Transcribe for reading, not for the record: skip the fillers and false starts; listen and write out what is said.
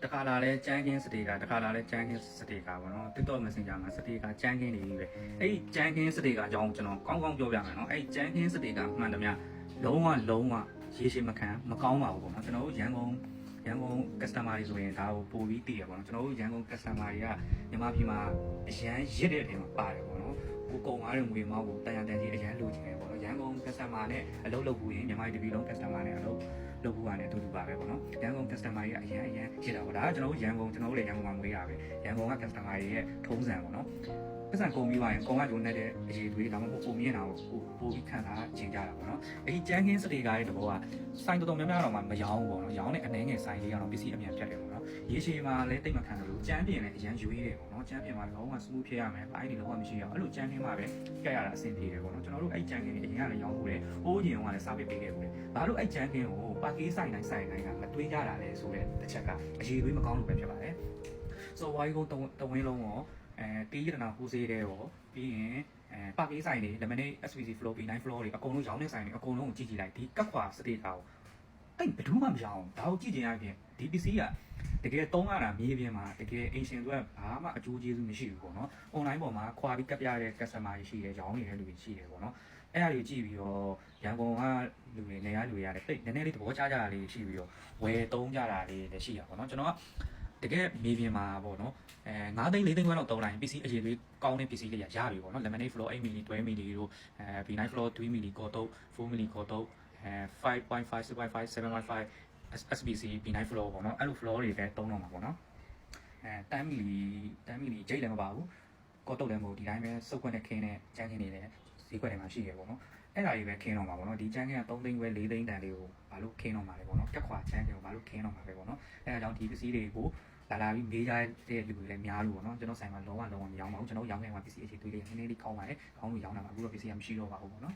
တခါလာလဲကြမ်းကင်းစတေကတခါလာလဲကြမ်းကင်းစတေကပေါ့နော် TikTok Messenger မှာစတေကကြမ်းကင်းနေပြီပဲအဲ့ဒီကြမ်းကင်းစတေကအကြောင်းကျွန်တော်ကောင်းကောင်းပြောပြမယ်နော်အဲ့ဒီကြမ်းကင်းစတေကမှန်တယ်များလုံးဝရေရှည်မခံမကောင်းပါဘူးပေါ့နော်ကျွန်တော်တို့ရန်ကုန် customer တွေဆိုရင်ဒါကိုပို့ပြီးတည်ရပေါ့နော်ကျွန်တော်တို့ရန်ကုန် customer တွေကမြန်မာပြည်မှာအရန်ရစ်တဲ့အချိန်မှာပါတယ်ပေါ့နော်ကိုကုံကားတဲ့ငွေမောက်ကိုတန်တန်ကြီးအရန်လိုချင်တယ်ပေါ့နော်ရန်ကုန် customer နဲ့အလုပ်လုပ်ဘူးရင်မြန်မာပြည်တစ်ပြည်လုံး customer နဲ့အလုပ်လုပ်ဘူးကနေအတူတူပါပဲပေါ့နော်ရန်ကုန် customer တွေကအရန်ရစ်တာပေါ့ဒါကကျွန်တော်တို့ရန်ကုန်လည်းရန်ကုန်မှာငွေရပဲရန်ကုန်က customer တွေရဲ့ထုံးစံပေါ့နော်ပတ်စံကုန်ပြီးပါရင်ကုန်ကဂျုံနဲ့တဲ့အရေးတွေဒါမှမဟုတ်ပုံမြင်တာကိုပို့ပြီးခံစားချင်ကြတာပေါ့နော်အဲဒီကြမ်းကင်းစတေကာရဲ့တဘောကစိုင်းတော်များများတော့မှမရောင်းဘူးပေါ့နော်ရောင်းတဲ့အနေငယ်ဆိုင်လေးကတော့ပစ္စည်းအမြန်ဖြတ်တယ်ပေါ့နော်ရေရှည်မှာလည်းတိတ်မခံလို့ကြမ်းပြင်လည်းအရန်ရွေးတယ်ပေါ့နော်ကြမ်းပြင်မှာလုံးဝ smooth ဖြစ်ရမယ်ပိုင်းတွေလုံးဝမရှိအောင်အဲ့လိုကြမ်းကင်းမှာပဲကြက်ရတာအဆင်ပြေတယ်ပေါ့နော်ကျွန်တော်တို့အဲ့ကြမ်းကင်းတွေအရင်ကလည်းရောင်းဘူးတယ်ဟိုးရင်ကလည်းစားပေးပေးခဲ့ဘူးတယ်ဘာလို့အဲ့ကြမ်းကင်းကိုပါကေးဆိုင်တိုင်းကမတွေးကြတာလဲဆိုတဲ့တစ်ချက်ကအရေးတွေးမကောင်းလို့ပဲဖြစ်ပါတယ်ဆိုဝိုင်းကုန်းတဝင်းလုံးရောတီးရတနာဟိုးစေးတဲ့ရောပြီးရင်ပါကေးဆိုင်တွေ lemonade SVC flow B9 floor တွေအကုန်လုံးရောင်းတဲ့ဆိုင်တွေအကုန်လုံးကိုကြည့်လိုက်ဒီကက်ခွာစတေတာကိုအဲ့ဘယ်သူမှမရောင်းဒါကိုကြည့်ချင်ရပြင်ဒီ PC ကတကယ်သုံးရတာမြေပြင်မှာတကယ်အင်ရှင်တွေဘာမှအကျိုးကျေးဇူးမရှိဘူးပေါ့နော် online ပေါ်မှာခွာပြီးကပ်ပြတဲ့ customer တွေရှိတယ်ရောင်းနေတဲ့လူတွေရှိတယ်ပေါ့နော်အဲ့ဒါတွေကြည့်ပြီးတော့ရန်ကုန်ကလူတွေနေရလူတွေရတယ်တိတ်နည်းနည်းလေးသဘောကျကြတာလေးရှိပြီးတော့ဝယ်သုံးကြတာလေးလည်းရှိရပါတော့ကျွန်တော်ကတကယ်မြေပြင်မှာပေါ့နော်9သိန်း4သိန်းခွဲလောက်သုံးလိုက် PC အရေးတွေကောင်းတဲ့ PC လေးရပြီပေါ့နော် lemonade floor 8 mili 12 mili တို့B9 floor 3 mili ကိုတော့4 mili ကိုတော့5.5 6.5 7.5 SBC B9 floor ပေါ့နော်အဲ့လို floor တွေပဲသုံးတော့မှာပေါ့နော်10 mili ဂျိတ်လည်းမပါဘူးကိုတော့လည်းမဟုတ်ဒီတိုင်းပဲစုပ်ခွက်နဲ့ခင်းနဲ့ကြမ်းခင်းနေတယ်ဈေးခွက်တွေမှာရှိရပေါ့နော်အဲ့ဒါကြီးပဲခင်းတော့မှာပေါ့နော်ဒီကြမ်းခင်းက3သိန်းခွဲ4သိန်းတန်လေးကိုဘာလို့ခင်းတော့မှာလဲပေါ့နော်တက်ခွာကြမ်းခင်းကိုဘာလို့ခင်းတော့မှာပဲပေါ့နော်အဲ့ဒါကြောင့်ဒီပစ္စည်းတွေကိုလာပြီးမေးကြတဲ့လူတွေလည်းများလို့ပေါ့နော်ကျွန်တော်ဆိုင်မှာလုံးဝမရောင်းပါဘူးကျွန်တော်ရောင်းခဲ့မှာပစ္စည်းအခြေသွေးလေးနည်းနည်းလေးကောင်းပါတယ်ကောင်းလို့ရောင်းတာပါအခုတော့ပစ္စည်းကမရှိတော့ပါဘူးပေါ့နော်